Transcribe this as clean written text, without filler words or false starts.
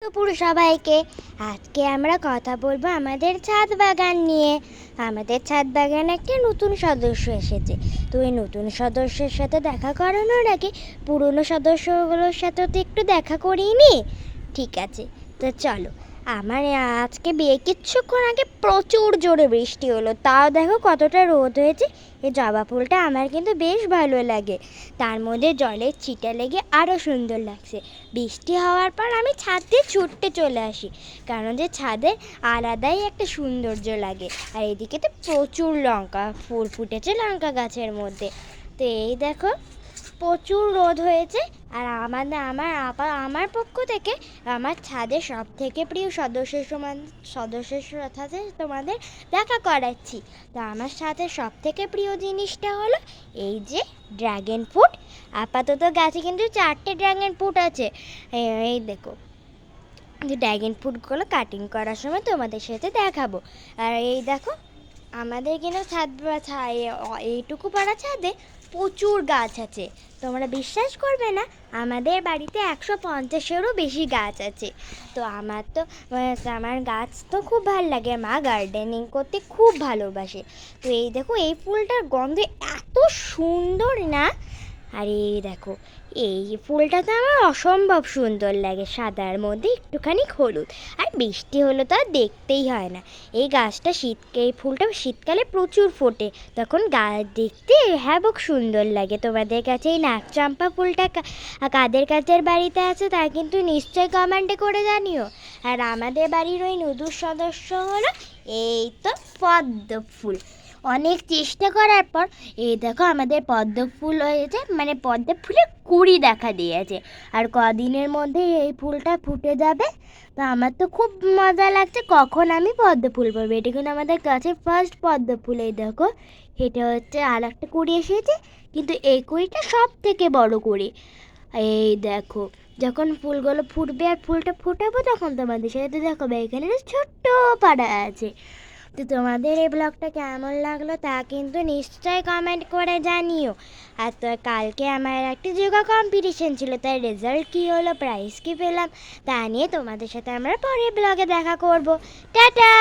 দুপুর সবাইকে। আজকে আমরা কথা বলবো আমাদের ছাদ বাগান নিয়ে। আমাদের ছাদ বাগানে একটা নতুন সদস্য এসেছে। তো এই নতুন সদস্যের সাথে দেখা করানোর আগে পুরনো সদস্যগুলোর সাথে তো একটু দেখা করিয়ে নি। ঠিক আছে, তো চলো। আমার আজকে বিয়ে কিছুক্ষণ আগে প্রচুর জোরে বৃষ্টি হলো, তাও দেখো কতটা রোদ হয়েছে। এই জবা ফুলটা আমার কিন্তু বেশ ভালো লাগে, তার মধ্যে জলের ছিটা লেগে আরও সুন্দর লাগছে। বৃষ্টি হওয়ার পর আমি ছাদ দিয়ে ছুটতে চলে আসি, কারণ যে ছাদে আলাদাই একটা সৌন্দর্য লাগে। আর এদিকে তো প্রচুর লঙ্কা ফুল ফুটেছে লঙ্কা গাছের মধ্যে। তো এই দেখো প্রচুর রোদ হয়েছে। আর আমার পক্ষ থেকে আমার ছাদের সব থেকে প্রিয় সদস্যের সাথে তোমাদের দেখা করাচ্ছি। তো আমার সাথে সব থেকে প্রিয় জিনিসটা হলো এই যে ড্রাগন ফ্রুট। আপাতত গাছে কিন্তু 4টে ড্রাগন ফ্রুট আছে। এই দেখো, যে ড্রাগন ফ্রুটগুলো কাটিং করার সময় তোমাদের সাথে দেখাবো। আর এই দেখো আমাদের কিন্তু এইটুকু পাড়া ছাদে প্রচুর গাছ আছে। তোমরা বিশ্বাস করবে না, আমাদের বাড়িতে 150-এরও বেশি গাছ আছে। তো আমার গাছ তো খুব ভালো লাগে, মা গার্ডেনিং করতে খুব ভালোবাসে। তো এই দেখো এই ফুলটার গন্ধ এত সুন্দর না। আর এই দেখো এই ফুলটা তো আমার অসম্ভব সুন্দর লাগে, সাদার মধ্যে একটুখানি হলুদ। আর বৃষ্টি হলো তো আর দেখতেই হয় না। এই ফুলটা শীতকালে প্রচুর ফোটে, তখন দেখতে হ্যাবক সুন্দর লাগে। তোমাদের কাছে এই নাকচম্পা ফুলটা কাদের কাছের বাড়িতে আছে তা কিন্তু নিশ্চয়ই কমেন্টে করে জানিও। আর আমাদের বাড়ির ওই নতুন সদস্য হলো এই তো পদ্ম ফুল। অনেক চেষ্টা করার পর এই দেখো আমাদের পদ্ম ফুল হয়েছে, মানে পদ্ম ফুলের কুঁড়ি দেখা দিয়েছে। আর কদিনের মধ্যে এই ফুলটা ফুটে যাবে। তো আমার তো খুব মজা লাগছে কখন আমি পদ্ম ফুল পাবো। এটা কিন্তু আমাদের কাছে ফার্স্ট পদ্ম ফুল। এই দেখো এটা হচ্ছে আর একটা কুঁড়ি এসেছে, কিন্তু এই কুঁড়িটা সব থেকে বড় কুঁড়ি। এই দেখো যখন ফুলগুলো ফুটবে আর ফুলটা ফোটাবো তখন তোমাদের সাথে দেখাবো। এখানে ছোট্ট পাড়া আছে। তো তোমাদের এই ব্লগটা কেমন লাগলো তা কিন্তু নিশ্চয়ই কমেন্ট করে জানিও। আর তো কালকে আমার একটা যোগা কম্পিটিশন ছিল, তার রেজাল্ট কী হলো, প্রাইজ কী পেলাম তা নিয়ে তোমাদের সাথে আমরা পরের ব্লগে দেখা করব। টাটা।